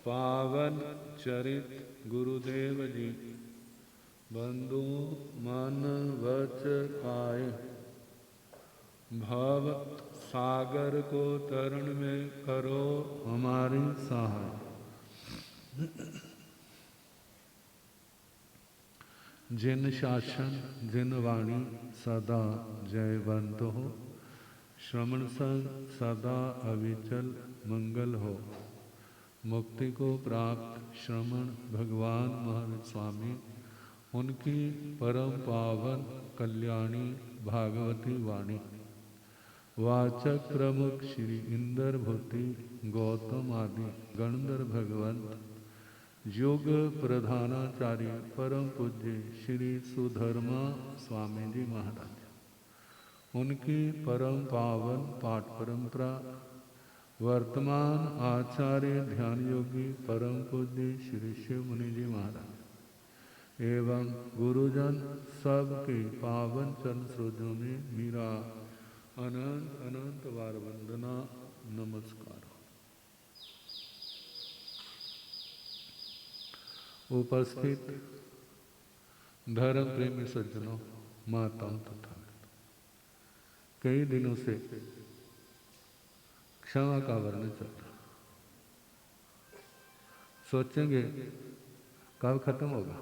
पावन चरित गुरुदेव जी, बंधु मन वच पाए, भव सागर को तरण में करो हमारी सहाय। जिन शासन जिन वाणी सदा जयवंत हो, श्रवण संग सदा अविचल मंगल हो। मुक्ति को प्राप्त श्रवण भगवान महावीर स्वामी, उनकी परम पावन कल्याणी भागवती वाणी। वाचक प्रमुख श्री इंद्र भूति गौतम आदि गणधर भगवंत, योग प्रधानाचार्य परम पूज्य श्री सुधर्मा स्वामी जी महाराज, उनकी परम पावन पाठ परंपरा, वर्तमान आचार्य ध्यान योगी परम पूज्य श्री शिव मुनि जी महाराज एवं गुरुजन सबके पावन चरण सरोजों में मेरा अनंत अनंत बार वंदना नमस्कार। उपस्थित धर्म प्रेमी सज्जनों, माताओं तथा कई दिनों से क्षमा का वर्णन चल रहा, सोचेंगे कब खत्म होगा,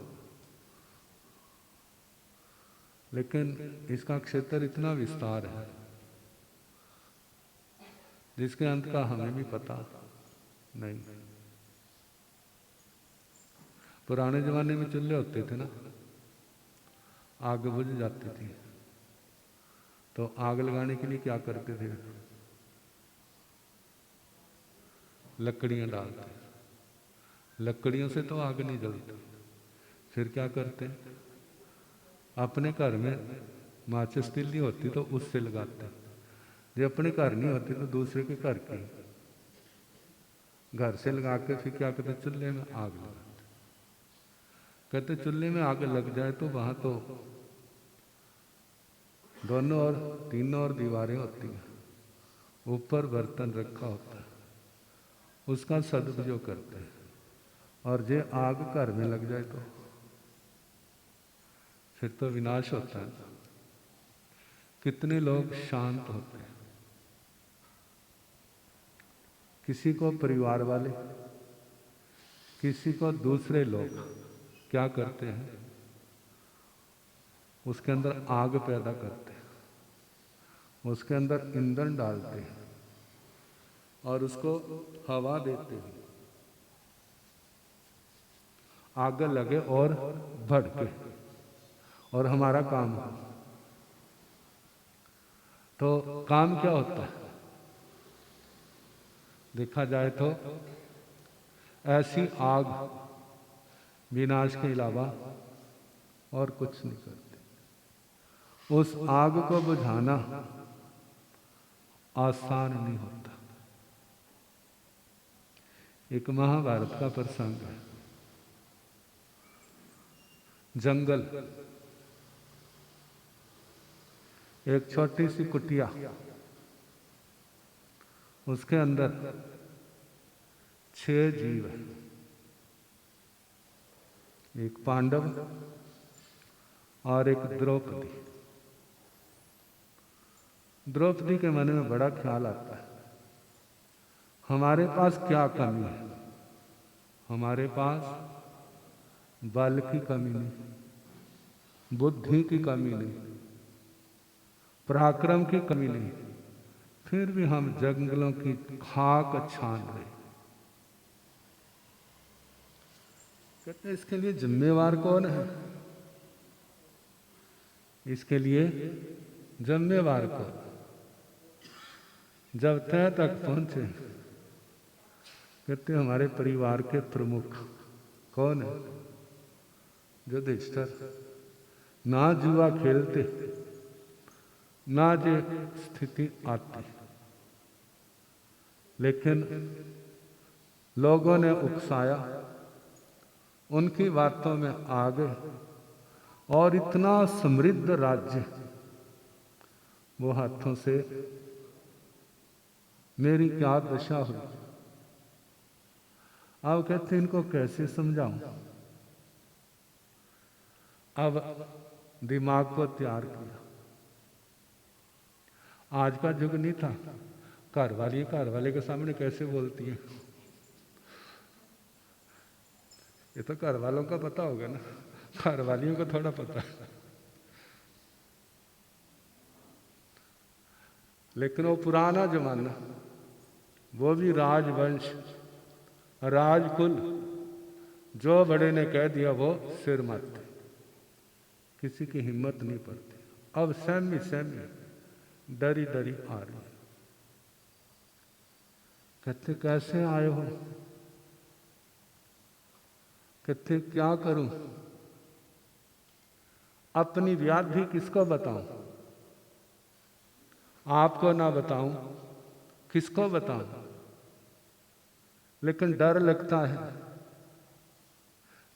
लेकिन इसका क्षेत्र इतना विस्तार है जिसके अंत का हमें भी पता नहीं। पुराने जमाने में चूल्हे होते थे ना, आग बुझ जाती थी, तो आग लगाने के लिए क्या करते थे, लकड़ियां डालते। लकड़ियों से तो आग नहीं जलती, फिर क्या करते, अपने घर में माचिस तिल्ली होती तो उससे लगाते। जब अपने घर नहीं होती तो दूसरे के घर की, घर से लगा के फिर क्या करते, चूल्हे में आग लगाते। कहते चूल्हे में आग लग जाए तो वहां तो दोनों और तीनों और दीवारें होती हैं, ऊपर बर्तन रखा होता है, उसका सदुपयोग करते हैं। और जे आग घर में लग जाए तो फिर तो विनाश होता है। कितने लोग शांत होते हैं, किसी को परिवार वाले, किसी को दूसरे लोग क्या करते हैं, उसके अंदर आग पैदा करते हैं, उसके अंदर ईंधन डालते हैं और उसको हवा देते हैं, आग लगे और भड़के और हमारा काम हो। तो काम क्या होता है, देखा जाए तो ऐसी आग विनाश के अलावा और कुछ नहीं करती। उस आग को बुझाना आसान नहीं होता। एक महाभारत का प्रसंग है। जंगल, एक छोटी सी कुटिया, उसके अंदर 6 जीव है। एक पांडव और एक द्रौपदी। द्रौपदी के मन में बड़ा ख्याल आता है, हमारे पास क्या कमी है। हमारे पास बल की कमी नहीं, बुद्धि की कमी नहीं, पराक्रम की कमी नहीं, फिर भी हम जंगलों की खाक छान रहे। कहते इसके लिए जिम्मेवार कौन है, इसके लिए जिम्मेवार कौन। जब तय तक पहुंचे, कहते हमारे परिवार के प्रमुख कौन है, युधिष्ठिर। ना जुआ खेलते, ना ये स्थिति आती, लेकिन लोगों ने उकसाया, उनकी बातों में आ गए और इतना समृद्ध राज्य वो हाथों से, मेरी क्या दशा हुई। अब कहते इनको कैसे समझाऊं। अब दिमाग को तैयार किया। आज का युग नहीं था, घर वाले के सामने कैसे बोलती है, ये तो घर वालों का पता होगा ना, घर वालियों को थोड़ा पता है। लेकिन वो पुराना जमाना, वो भी राजवंश, राजकुल, जो बड़े ने कह दिया वो सिर मत, किसी की हिम्मत नहीं पड़ती। अब सहमी सहमी डरी डरी आ रही। कहते कैसे आए हो, कहते क्या करूं, अपनी व्याधि किसको बताऊं, आपको ना बताऊं किसको बताऊं, लेकिन डर लगता है।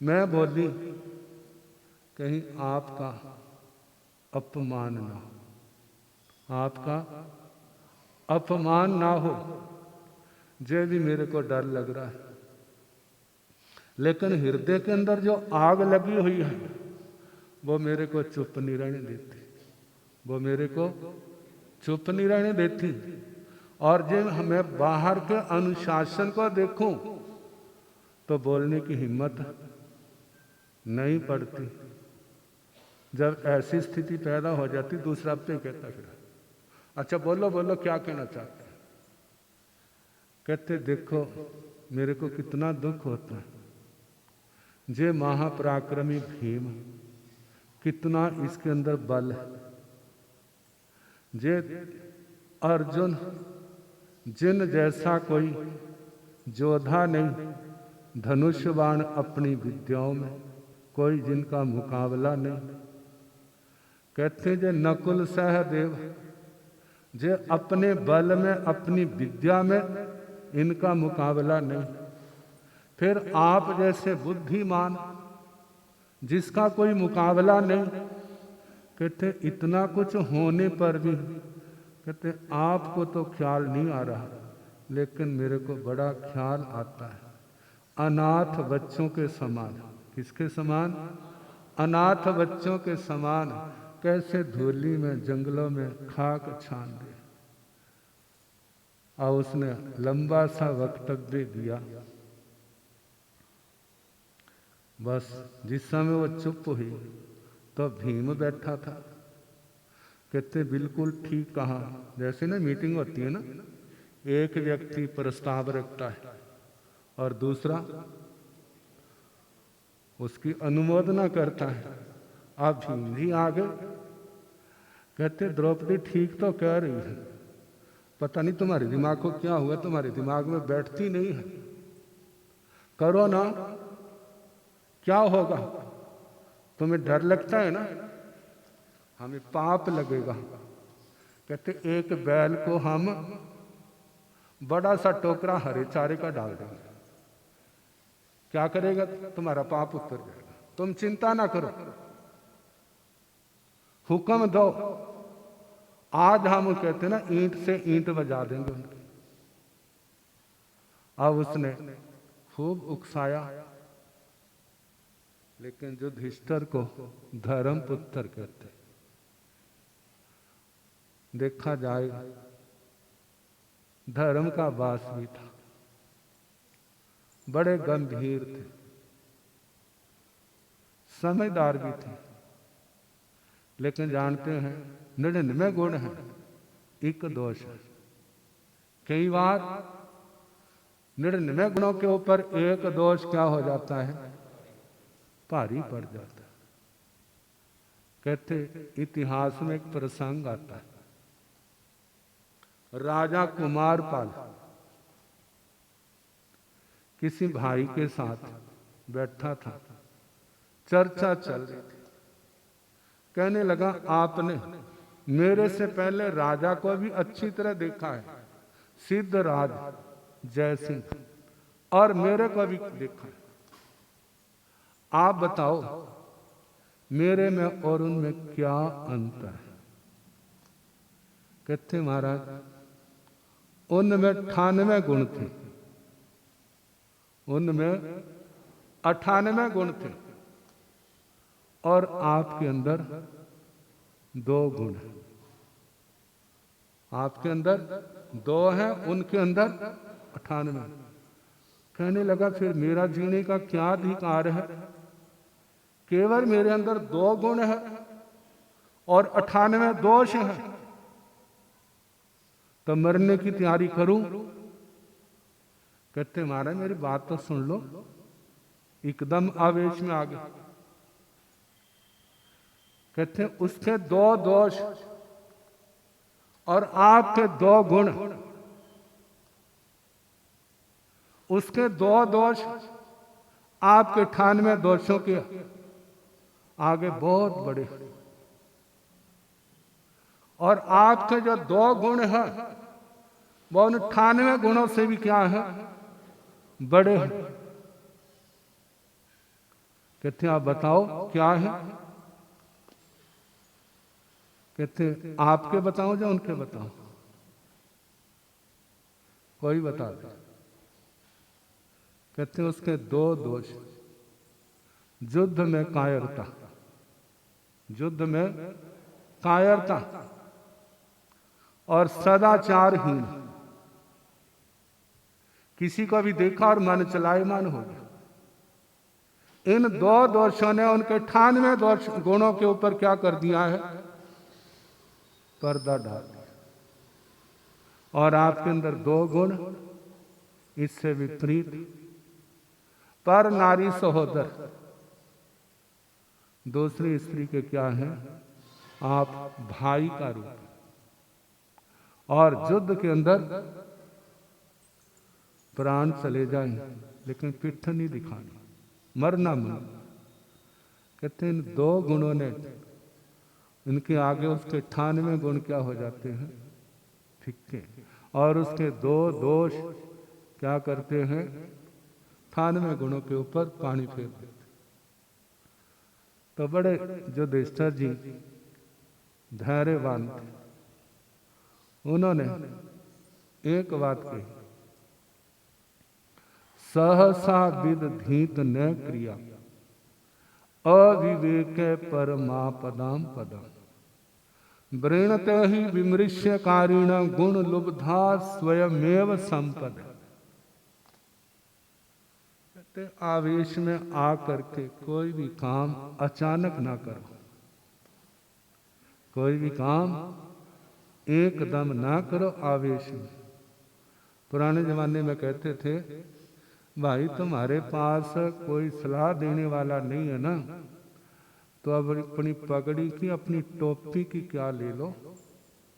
मैं बोली कहीं आपका अपमान ना हो, आपका अपमान ना हो, जे भी मेरे को डर लग रहा है। लेकिन हृदय के अंदर जो आग लगी हुई है वो मेरे को चुप नहीं रहने देती, वो मेरे को चुप नहीं रहने देती। और जब मैं बाहर के अनुशासन को देखूं तो बोलने की हिम्मत नहीं पड़ती। जब ऐसी स्थिति पैदा हो जाती दूसरा पे कहता फिर अच्छा बोलो बोलो क्या कहना चाहते हैं। कहते देखो मेरे को कितना दुख होता है, जे महापराक्रमी भीम कितना इसके अंदर बल है, जे अर्जुन जिन जैसा कोई जोधा नहीं, धनुष बाण अपनी विद्याओं में कोई जिनका मुकाबला नहीं। कहते जे नकुल सहदेव जे अपने बल में अपनी विद्या में इनका मुकाबला नहीं। फिर आप जैसे बुद्धिमान जिसका कोई मुकाबला नहीं, कहते इतना कुछ होने पर भी कहते आपको तो ख्याल नहीं आ रहा, लेकिन मेरे को बड़ा ख्याल आता है। अनाथ बच्चों के समान, किसके समान, अनाथ बच्चों के समान कैसे धूली में जंगलों में खाक छान दे। और उसने लंबा सा वक्तव्य दिया। बस जिस समय वो चुप हुई तो भीम बैठा था। कहते बिल्कुल ठीक कहा। जैसे ना मीटिंग होती है ना, एक व्यक्ति प्रस्ताव रखता है और दूसरा उसकी अनुमोदना करता है। आप भीम जी आ गए। कहते द्रौपदी ठीक तो कह रही है, पता नहीं तुम्हारे दिमाग को क्या हुआ, तुम्हारे दिमाग में बैठती नहीं है, करो ना, क्या होगा, तुम्हें डर लगता है ना, हमें पाप लगेगा। कहते एक बैल को हम बड़ा सा टोकरा हरे चारे का डाल देंगे, क्या करेगा, तुम्हारा पाप उतर जाएगा, तुम चिंता ना करो, हुक्म दो, आज हम कहते ना ईंट से ईंट बजा देंगे उनकी। अब उसने खूब उकसाया, लेकिन युधिष्ठिर को धर्म पुत्र कहते। देखा जाए धर्म का वास भी था, बड़े गंभीर थे, समझदार भी थे, लेकिन जानते हैं 99 गुण हैं, एक दोष है। कई बार 99 गुणों के ऊपर एक दोष क्या हो जाता है, भारी पड़ जाता है। कहते इतिहास में एक प्रसंग आता है, राजा कुमारपाल किसी भाई के साथ बैठा था, चर्चा चल रही थी। कहने लगा आपने मेरे से पहले राजा को भी अच्छी तरह देखा है, सिद्धराज जय सिंह, और मेरे को भी देखा है, आप बताओ मेरे में और उनमें क्या अंतर है। कहते महाराज उनमें 98 गुण थे उनमें 98 गुण थे और आपके अंदर 2 गुण हैं। आपके अंदर 2 हैं, उनके अंदर 98। कहने लगा फिर मेरा जीने का क्या अधिकार है? केवल मेरे अंदर 2 गुण है और 98 दोष हैं, तो मरने की तैयारी करूं? कहते महाराज मेरी बात तो सुन लो। एकदम आवेश में आ गए। कहते उसके 2 दोष और आपके 2 गुण, उसके 2 दोष आपके 98 दोषों के आगे बहुत बड़े, और आपके जो 2 गुण हैं वो उन 98 गुणों से भी क्या है? बड़े हैं। कहते आप बताओ क्या है? कहते आपके बताओ या उनके बताओ? कोई बता दे। कहते उसके 2 दोष, युद्ध में कायरता, युद्ध में कायरता और सदाचारहीन। किसी को भी देखा और मन चलायमान हो गया। इन 2 दोषों ने उनके 98 दोष गुणों के ऊपर क्या कर दिया है? पर्दा डाल दिया। और आपके अंदर 2 गुण इससे विपरीत, पर नारी सहोदर, दूसरी स्त्री के क्या है? आप भाई का रूप। और युद्ध के अंदर प्राण चले जाएं लेकिन पिट्ठ नहीं दिखानी, मरना मन। कहते इन 2 गुणों ने, इनके आगे उसके 98 गुण क्या हो जाते हैं? फिक्के। और उसके 2 दोष क्या करते हैं? 98 गुणों के ऊपर पानी फेर देते। तो बड़े युधिष्ठिर जी धैर्यवान थे। उन्होंने एक बात कही, सहसा विदधीत न क्रिया अविवेक परमापदाम पदम वृणते ही विमृश्यकारिण गुण लुब्धा स्वयमेव संपद। आवेश में आ करके कोई भी काम अचानक ना करो, कोई भी काम एकदम ना करो आवेश में। पुराने जमाने में कहते थे भाई तुम्हारे पास कोई सलाह देने वाला नहीं है ना, तो अब अपनी पगड़ी की, अपनी टोपी की क्या ले लो,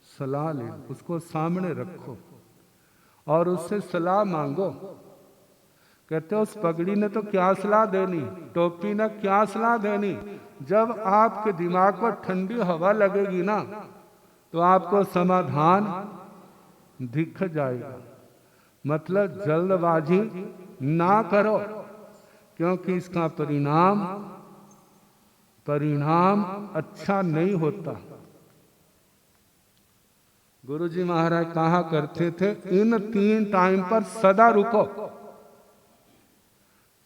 सलाह ले लो, उसको सामने रखो और उससे सलाह मांगो। कहते उस पगड़ी ने तो क्या सलाह देनी, टोपी ने क्या सलाह देनी। जब आपके दिमाग पर ठंडी हवा लगेगी ना तो आपको समाधान दिख जाएगा। मतलब जल्दबाजी ना करो, क्योंकि इसका परिणाम अच्छा नहीं होता। गुरुजी महाराज कहा करते थे इन 3 टाइम पर सदा रुको।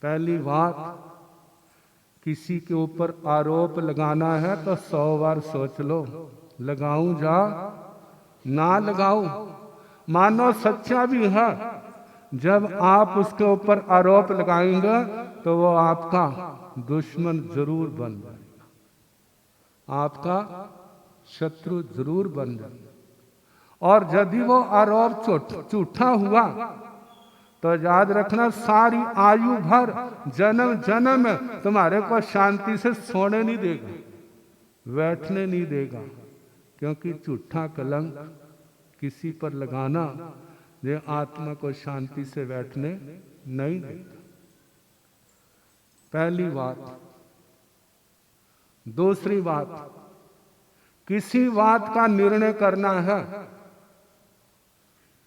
पहली बात, किसी के ऊपर आरोप लगाना है तो 100 बार सोच लो, लगाऊं जा ना लगाऊं। मानो सच्चा भी है, जब आप उसके ऊपर आरोप लगाएंगे तो वो आपका दुश्मन जरूर बन जाएगा, आपका शत्रु जरूर बन जाएगा। और यदि वो आरोप झूठा हुआ तो याद रखना सारी आयु भर, जन्म जन्म तुम्हारे को शांति से सोने नहीं देगा, बैठने नहीं देगा। क्योंकि झूठा कलंक किसी पर लगाना ये आत्मा को शांति से बैठने नहीं देता। पहली बात। दूसरी बात, किसी बात का निर्णय करना है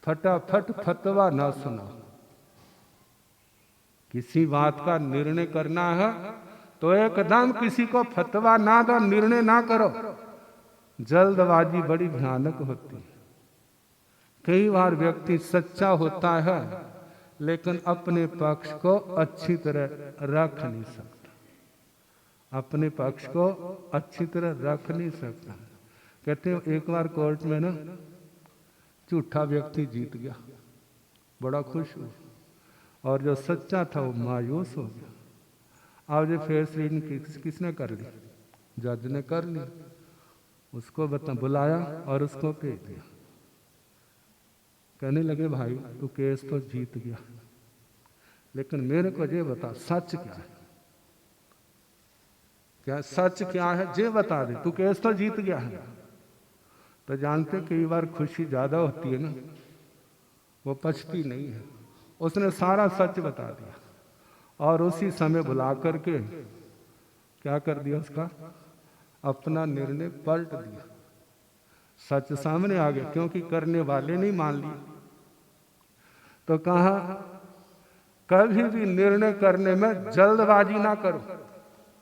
फटाफट फतवा ना सुना। किसी बात का निर्णय करना है तो एकदम किसी को फतवा ना दो, निर्णय ना करो। जल्दबाजी बड़ी भयानक होती है। कई बार व्यक्ति सच्चा होता है लेकिन अपने पक्ष को अच्छी तरह रख नहीं सकता, अपने पक्ष को अच्छी तरह रख नहीं सकता। कहते हैं एक बार कोर्ट में ना झूठा व्यक्ति जीत गया, बड़ा खुश हुआ, और जो सच्चा था वो मायूस हो गया। अब जो फेस रीडिंग किसने कर ली? जज ने कर ली। उसको बुलाया और उसको भेज दिया। कहने लगे भाई तू केस तो जीत गया, लेकिन मेरे को ये बता सच क्या है, क्या सच क्या है ये बता दे, तू केस तो जीत गया है। तो जानते कई बार खुशी ज्यादा होती है ना, वो पछती नहीं है। उसने सारा सच बता दिया और उसी समय बुला करके क्या कर दिया, उसका अपना निर्णय पलट दिया। सच सामने आ गया, क्योंकि करने वाले नहीं मान लिए। तो कहा कभी भी निर्णय करने में जल्दबाजी ना करो।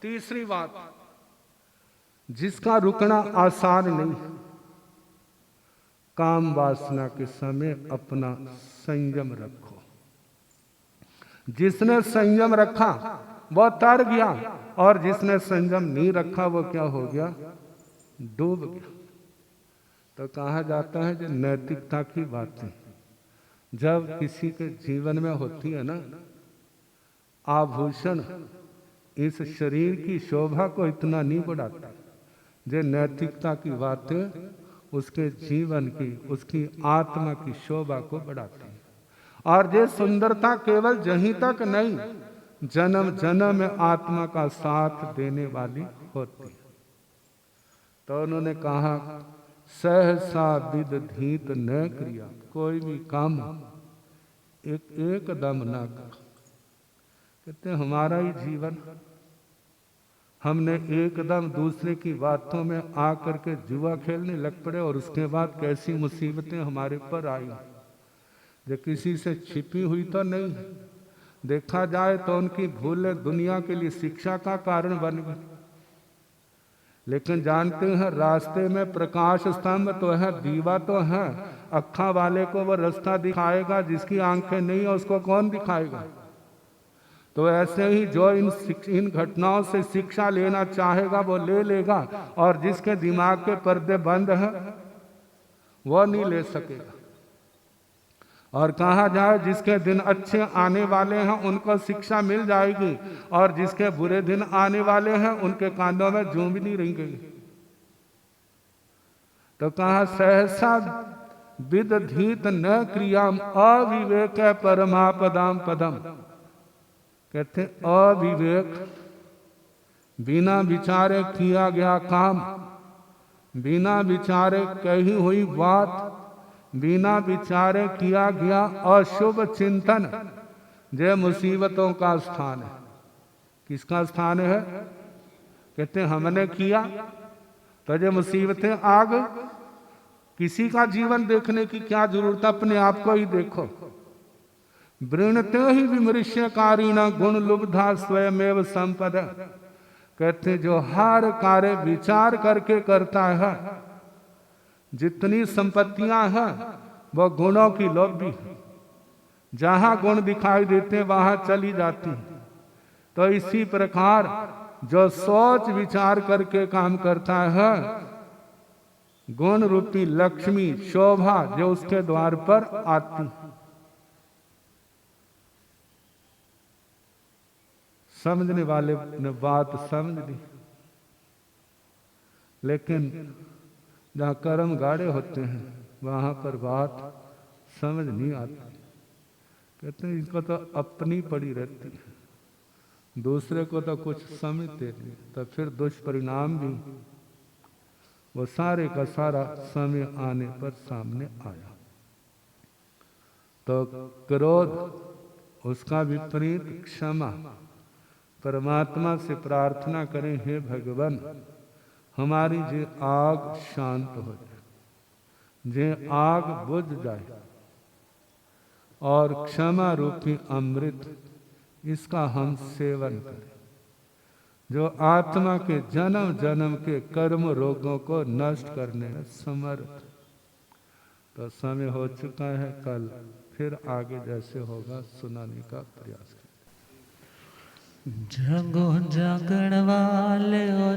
तीसरी बात, जिसका रुकना आसान नहीं, काम वासना के समय अपना संयम रखो। जिसने संयम रखा वो तर गया, और जिसने संयम नहीं रखा वो क्या हो गया, डूब गया। तो कहा जाता है जो नैतिकता की बातें जब किसी के जीवन में होती है ना, आभूषण इस शरीर की शोभा को इतना नहीं बढ़ाता, जो नैतिकता की बातें उसके जीवन की, उसकी आत्मा की शोभा को बढ़ाती है। और ये सुंदरता केवल यहीं तक नहीं, जन्म जन्म में आत्मा का साथ देने वाली होती है। तो उन्होंने कहा सहसा विदधीत न क्रिया, कोई भी काम एकदम ना कर। कहते हमारा ही जीवन हमने एकदम दूसरे की बातों में आकर के जुआ खेलने लग पड़े, और उसके बाद कैसी मुसीबतें हमारे पर आई, जो किसी से छिपी हुई तो नहीं। देखा जाए तो उनकी भूलें दुनिया के लिए शिक्षा का कारण बन गई। लेकिन जानते हैं रास्ते में प्रकाश स्तंभ तो है, दीवा तो है, अक्खा वाले को वो रास्ता दिखाएगा, जिसकी आंखें नहीं है उसको कौन दिखाएगा। तो ऐसे ही जो इन घटनाओं से शिक्षा लेना चाहेगा वो ले लेगा, और जिसके दिमाग के पर्दे बंद हैं वो नहीं ले सकेगा। और कहा जाए जिसके दिन अच्छे आने वाले हैं उनको शिक्षा मिल जाएगी, और जिसके बुरे दिन आने वाले हैं उनके कानों में जूं भी नहीं रहेंगे। तो कहा सहसा विदधीत न क्रियाम अविवेक परमापदाम पदम। कहते अविवेक, बिना विचारे किया गया काम, बिना विचारे कही हुई बात, बिना विचारे किया गया अशुभ चिंतन, जय मुसीबतों का स्थान है। किसका स्थान है? कहते हमने किया तो जय मुसीबतें आ गई। किसी का जीवन देखने की क्या जरूरत, अपने आप को ही देखो। वृणते ही विमृश्यकारी न गुण लुब्धा स्वयमेव संपद। कहते जो हर कार्य विचार करके करता है, जितनी संपत्तियां हैं वो गुणों की लोभी है। जहां गुण दिखाई देते वहां चली जाती। तो इसी प्रकार जो सोच विचार करके काम करता है, गुण रूपी लक्ष्मी शोभा जो उसके द्वार पर आती। समझने वाले ने बात समझ ली, लेकिन जहाँ कर्म गाढ़े होते हैं वहाँ पर बात समझ नहीं आती। कहते हैं इनको तो अपनी पड़ी रहती है, दूसरे को तो कुछ समझते नहीं। तो फिर दुष्परिणाम भी वो सारे का सारा समय आने पर सामने आया। तो क्रोध, उसका विपरीत क्षमा। परमात्मा से प्रार्थना करें हे भगवान हमारी जे आग शांत हो जाए, जे आग बुझ जाए, और क्षमा रूपी अमृत इसका हम सेवन करें, जो आत्मा के जन्म जन्म के कर्म रोगों को नष्ट करने में समर्थ। तो समय हो चुका है, कल फिर आगे जैसे होगा सुनाने का प्रयास करें। जगो जागण वाले ओ